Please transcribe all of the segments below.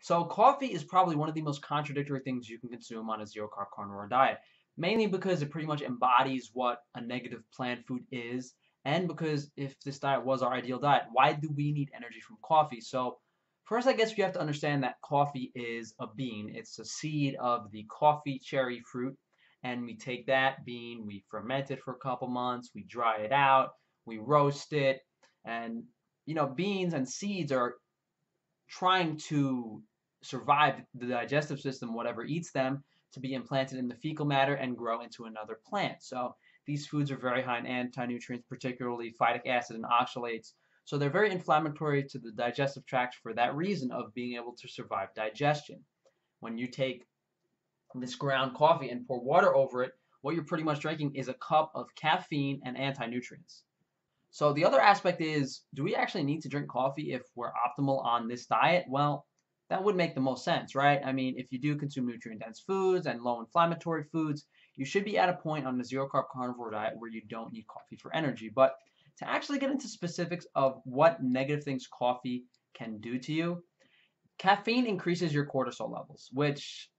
So coffee is probably one of the most contradictory things you can consume on a zero-carb carnivore diet, mainly because it pretty much embodies what a negative plant food is, and because if this diet was our ideal diet, why do we need energy from coffee? So first, I guess you have to understand that coffee is a bean. It's a seed of the coffee cherry fruit, and we take that bean, we ferment it for a couple months, we dry it out, we roast it, and beans and seeds are trying to survive the digestive system, whatever eats them, to be implanted in the fecal matter and grow into another plant. So these foods are very high in anti-nutrients, particularly phytic acid and oxalates. So they're very inflammatory to the digestive tract for that reason of being able to survive digestion. When you take this ground coffee and pour water over it, what you're pretty much drinking is a cup of caffeine and anti-nutrients. So the other aspect is, do we actually need to drink coffee if we're optimal on this diet? Well, that would make the most sense, right? I mean, if you do consume nutrient-dense foods and low-inflammatory foods, you should be at a point on a zero-carb carnivore diet where you don't need coffee for energy. But to actually get into specifics of what negative things coffee can do to you, caffeine increases your cortisol levels, which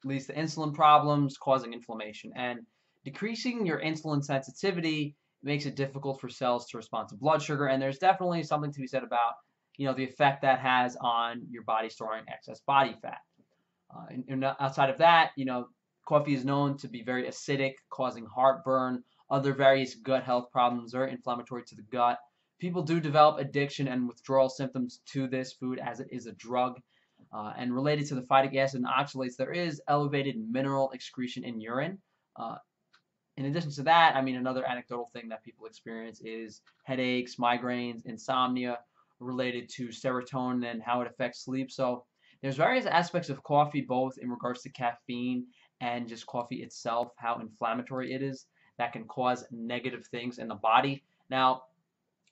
leads to insulin problems, causing inflammation. And decreasing your insulin sensitivity makes it difficult for cells to respond to blood sugar. And there's definitely something to be said about, the effect that has on your body storing excess body fat. And outside of that, coffee is known to be very acidic, causing heartburn, other various gut health problems, very inflammatory to the gut. People do develop addiction and withdrawal symptoms to this food as it is a drug. And related to the phytic acid and oxalates, there is elevated mineral excretion in urine. In addition to that, I mean, another anecdotal thing that people experience is headaches, migraines, insomnia related to serotonin and how it affects sleep. So there's various aspects of coffee, both in regards to caffeine and just coffee itself, how inflammatory it is, that can cause negative things in the body. Now,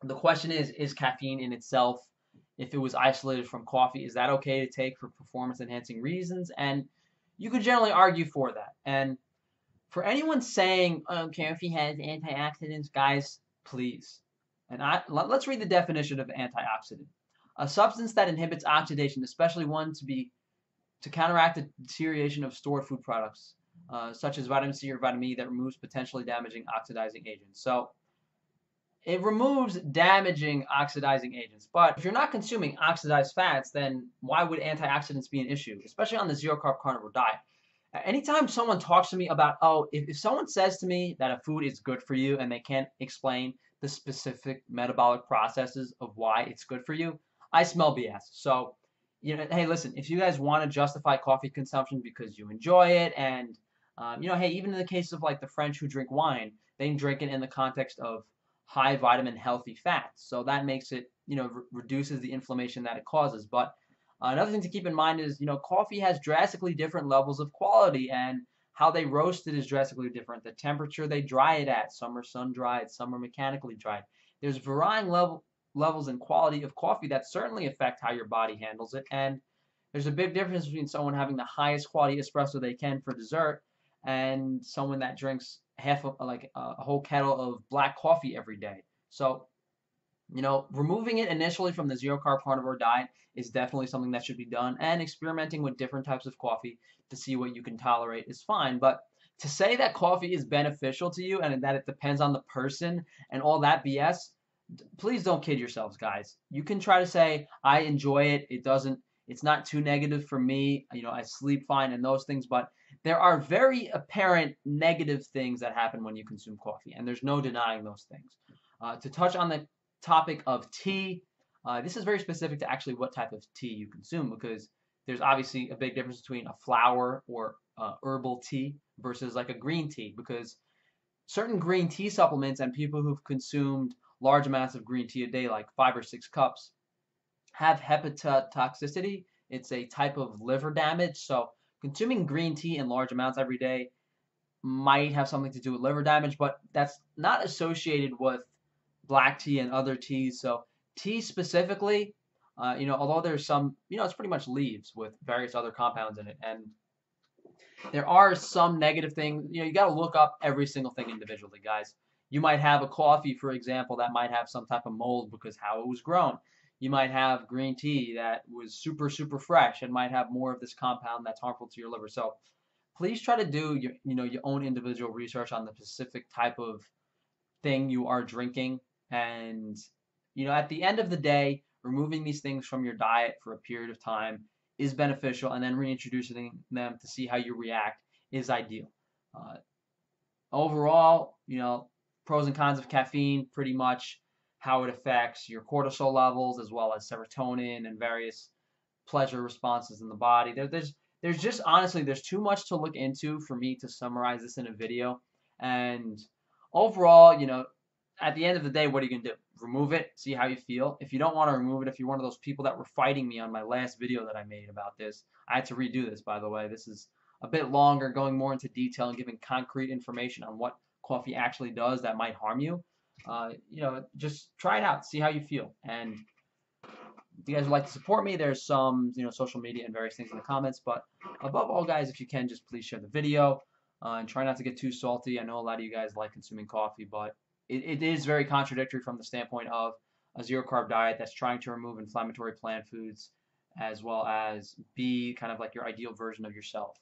the question is caffeine in itself, if it was isolated from coffee, is that okay to take for performance enhancing reasons? And you could generally argue for that. And for anyone saying, coffee has antioxidants, guys, please. And let's read the definition of antioxidant. A substance that inhibits oxidation, especially one to counteract the deterioration of stored food products, such as vitamin C or vitamin E, that removes potentially damaging oxidizing agents. So it removes damaging oxidizing agents. But if you're not consuming oxidized fats, then why would antioxidants be an issue, especially on the zero-carb carnivore diet? Anytime someone talks to me about, if someone says to me that a food is good for you and they can't explain the specific metabolic processes of why it's good for you, I smell BS. So, hey, listen, if you guys want to justify coffee consumption because you enjoy it, and, hey, even in the case of like the French who drink wine, they drink it in the context of high vitamin healthy fats. So that makes it, reduces the inflammation that it causes. But another thing to keep in mind is, coffee has drastically different levels of quality, and how they roast it is drastically different. The temperature they dry it at, some are sun-dried, some are mechanically dried. There's varying levels and quality of coffee that certainly affect how your body handles it, and there's a big difference between someone having the highest quality espresso they can for dessert and someone that drinks half of, like a whole kettle of black coffee every day. So removing it initially from the zero-carb carnivore diet is definitely something that should be done, and experimenting with different types of coffee to see what you can tolerate is fine. But to say that coffee is beneficial to you and that it depends on the person and all that BS, please don't kid yourselves, guys. You can try to say, I enjoy it. It's not too negative for me. I sleep fine and those things, but there are very apparent negative things that happen when you consume coffee, and there's no denying those things. To touch on the topic of tea, this is very specific to actually what type of tea you consume, because there's obviously a big difference between a flower or herbal tea versus like a green tea, because certain green tea supplements and people who've consumed large amounts of green tea a day, like 5 or 6 cups, have hepatotoxicity. It's a type of liver damage. So consuming green tea in large amounts every day might have something to do with liver damage, but that's not associated with black tea and other teas. So tea specifically, although there's some, it's pretty much leaves with various other compounds in it, and there are some negative things. You got to look up every single thing individually, guys. You might have a coffee, for example, that might have some type of mold because how it was grown. You might have green tea that was super, super fresh and might have more of this compound that's harmful to your liver. So please try to do your own individual research on the specific type of thing you are drinking. And at the end of the day, removing these things from your diet for a period of time is beneficial, and then reintroducing them to see how you react is ideal. Uh, Overall, pros and cons of caffeine, pretty much how it affects your cortisol levels as well as serotonin and various pleasure responses in the body. There's just honestly there's too much to look into for me to summarize this in a video. And overall, at the end of the day, what are you gonna do? Remove it, see how you feel. If you don't want to remove it, if you're one of those people that were fighting me on my last video that I made about this, I had to redo this, by the way. This is a bit longer, going more into detail and giving concrete information on what coffee actually does that might harm you. Just try it out, see how you feel. And if you guys would like to support me, there's some, social media and various things in the comments. But above all, guys, if you can, just please share the video and try not to get too salty. I know a lot of you guys like consuming coffee, but it is very contradictory from the standpoint of a zero carb diet that's trying to remove inflammatory plant foods as well as be kind of like your ideal version of yourself.